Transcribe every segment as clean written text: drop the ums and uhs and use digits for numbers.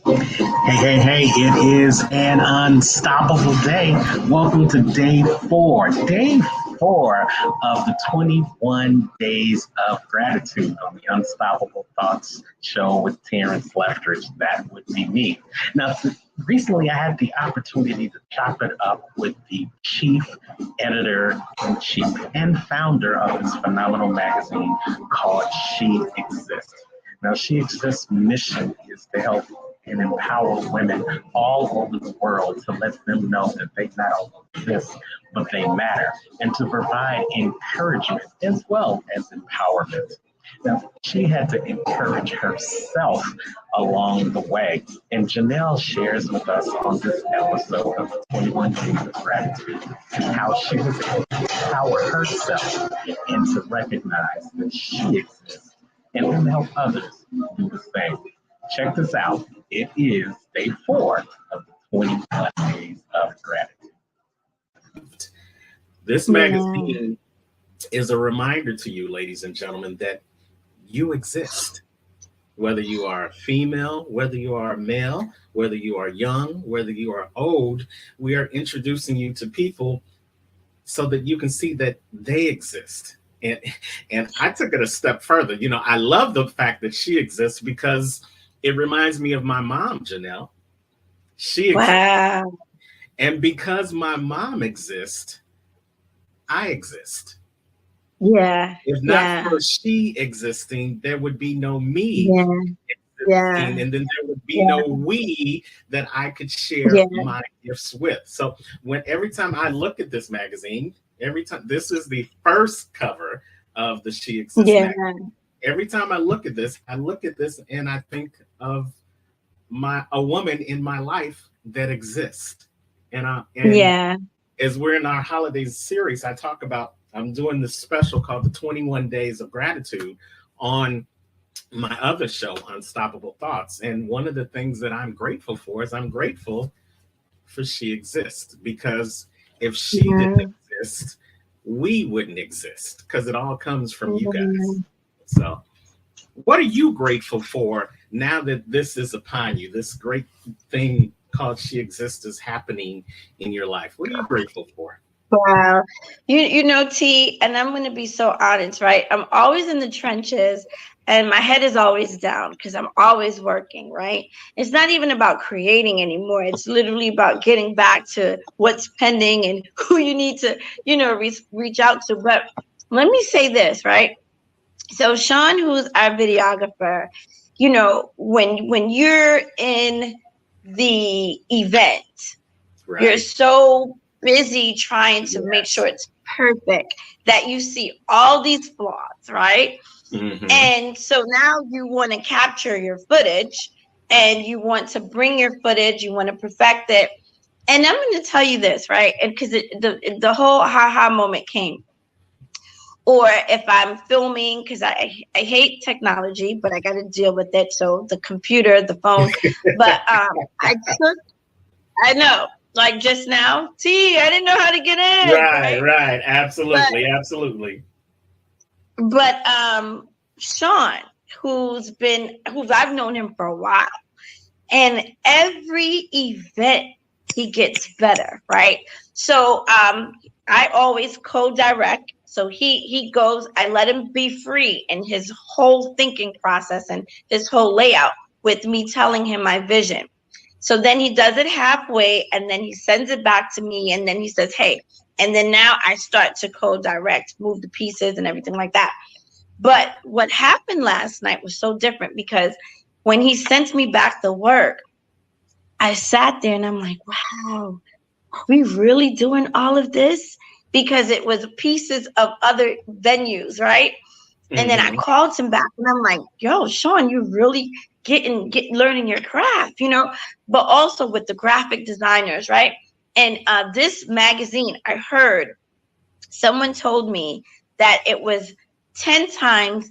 Hey, it is an unstoppable day. Welcome to day four of the 21 days of gratitude on the Unstoppable Thoughts show with Terrence Lefteridge. That would be me. Now, recently I had the opportunity to chop it up with the chief editor in chief and founder of this phenomenal magazine called She Exists. Now, She Exists' mission is to help and empower women all over the world to let them know that they not only exist, but they matter, and to provide encouragement as well as empowerment. Now, she had to encourage herself along the way. And Janelle shares with us on this episode of 21 Days of Gratitude how she was able to empower herself and to recognize that she exists and then help others do the same. Check this out. It is day four of the 21 Days of Gratitude. This Yeah. magazine is a reminder to you, ladies and gentlemen, that you exist. Whether you are female, whether you are male, whether you are young, whether you are old, we are introducing you to people so that you can see that they exist. And I took it a step further. I love the fact that she exists because it reminds me of my mom, Janelle. She exists. Wow. And because my mom exists, I exist. Yeah. If not Yeah. for she existing, there would be no me Yeah. existing, Yeah. and then there would be Yeah. no we that I could share Yeah. my gifts with. So every time I look at this magazine, every time this is the first cover of the She Exists Yeah. magazine. Every time I look at this, and I think of a woman in my life that exists. And Yeah. as we're in our holidays series, I'm doing this special called the 21 Days of Gratitude on my other show, Unstoppable Thoughts. And one of the things that I'm grateful for is I'm grateful for She Exists, because if she didn't Yeah. exist, we wouldn't exist, because it all comes from you Yeah. guys. So what are you grateful for now that this is upon you? This great thing called She Exists is happening in your life. What are you grateful for? Wow. T, and I'm gonna be so honest, right? I'm always in the trenches and my head is always down because I'm always working, right? It's not even about creating anymore. It's literally about getting back to what's pending and who you need to, reach out to. But let me say this, right? So Sean, who's our videographer, when you're in the event, you're Right. so busy trying to make Yes. sure it's perfect that you see all these flaws, right? Mm-hmm. And so now you want to capture your footage and you want to bring your footage, you want to perfect it. And I'm going to tell you this, right? And because the whole ha moment came. Or if I'm filming, because I hate technology, but I got to deal with it. So the computer, the phone. But I know, like just now, I didn't know how to get in, Right, right? right. But Absolutely, absolutely. but Sean, who's I've known him for a while, and every event he gets better, right? So I always co-direct. So he goes, I let him be free in his whole thinking process and his whole layout with me telling him my vision. So then he does it halfway and then he sends it back to me and then he says, hey, and then now I start to co-direct, move the pieces and everything like that. But what happened last night was so different because when he sent me back the work, I sat there and I'm like, wow, are we really doing all of this? Because it was pieces of other venues, right? And then I Mm-hmm. called him back and I'm like, yo, Sean, you really learning your craft, but also with the graphic designers, right? And this magazine, I heard someone told me that it was 10 times,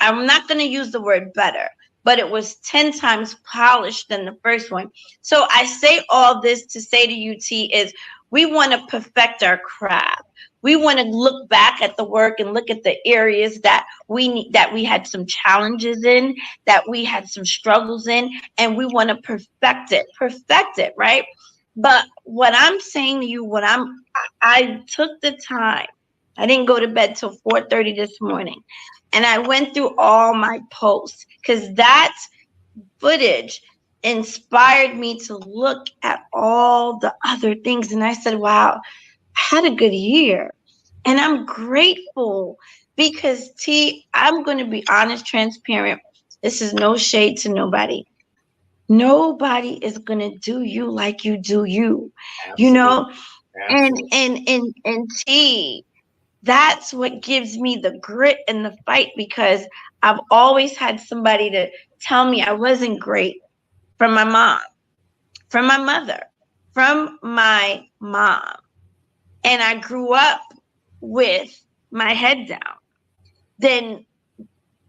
I'm not going to use the word better, but it was 10 times polished than the first one. So I say all this to say to you, T, is we want to perfect our craft. We want to look back at the work and look at the areas that we had some challenges in, that we had some struggles in, and we want to perfect it, right? But what I'm saying to you, I took the time. I didn't go to bed till 4:30 this morning, and I went through all my posts because that footage inspired me to look at all the other things. And I said, wow, I had a good year. And I'm grateful because I'm going to be honest, transparent. This is no shade to nobody. Nobody is going to do you like you do you. Absolutely. You know, Absolutely. and T, that's what gives me the grit and the fight, because I've always had somebody to tell me I wasn't great, from my mom, from my mother, from my mom. And I grew up with my head down. Then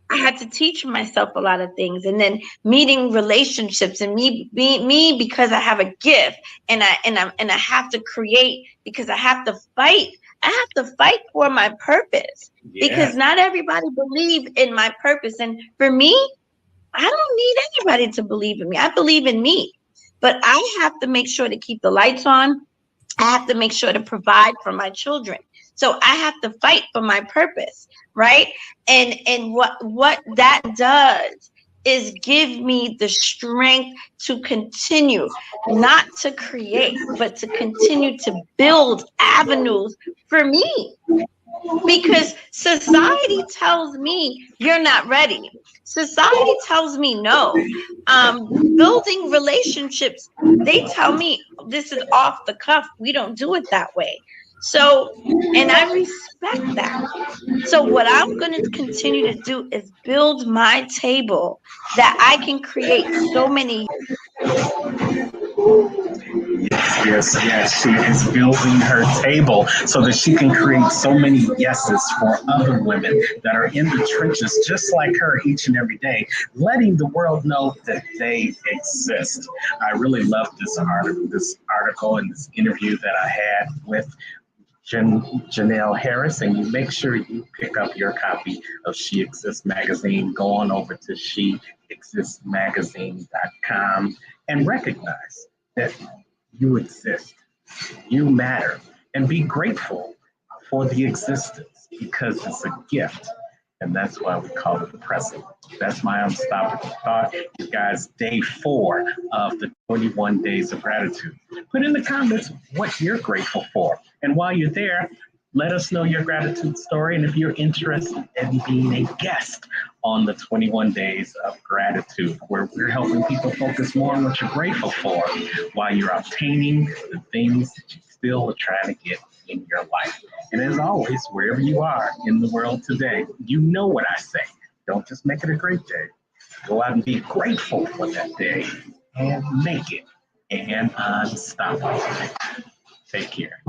I had to teach myself a lot of things, and then meeting relationships, and me because I have a gift, and I have to create because I have to fight. I have to fight for my purpose, because not everybody believes in my purpose. And for me, I don't need anybody to believe in me. I believe in me, but I have to make sure to keep the lights on. I have to make sure to provide for my children. So I have to fight for my purpose, right? And what that does is give me the strength to continue, not to create, but to continue to build avenues for me. Because society tells me you're not ready. Society tells me no. Building relationships, they tell me this is off the cuff. We don't do it that way. So, and I respect that. So what I'm going to continue to do is build my table that I can create so many. Yes. She is building her table so that she can create so many yeses for other women that are in the trenches, just like her, each and every day, letting the world know that they exist. I really love this article and this interview that I had with Janelle Harris, and you make sure you pick up your copy of She Exists Magazine. Go on over to sheexistsmagazine.com and recognize that you exist, you matter, and be grateful for the existence, because it's a gift. And that's why we call it the present. That's my unstoppable thought. You guys, day 4 of the 21 days of gratitude. Put in the comments what you're grateful for. And while you're there, let us know your gratitude story. And if you're interested in being a guest on the 21 days of gratitude, where we're helping people focus more on what you're grateful for while you're obtaining the things that you still are trying to get in your life. And as always, wherever you are in the world today, you know what I say. Don't just make it a great day. Go out and be grateful for that day and make it an unstoppable. Take care.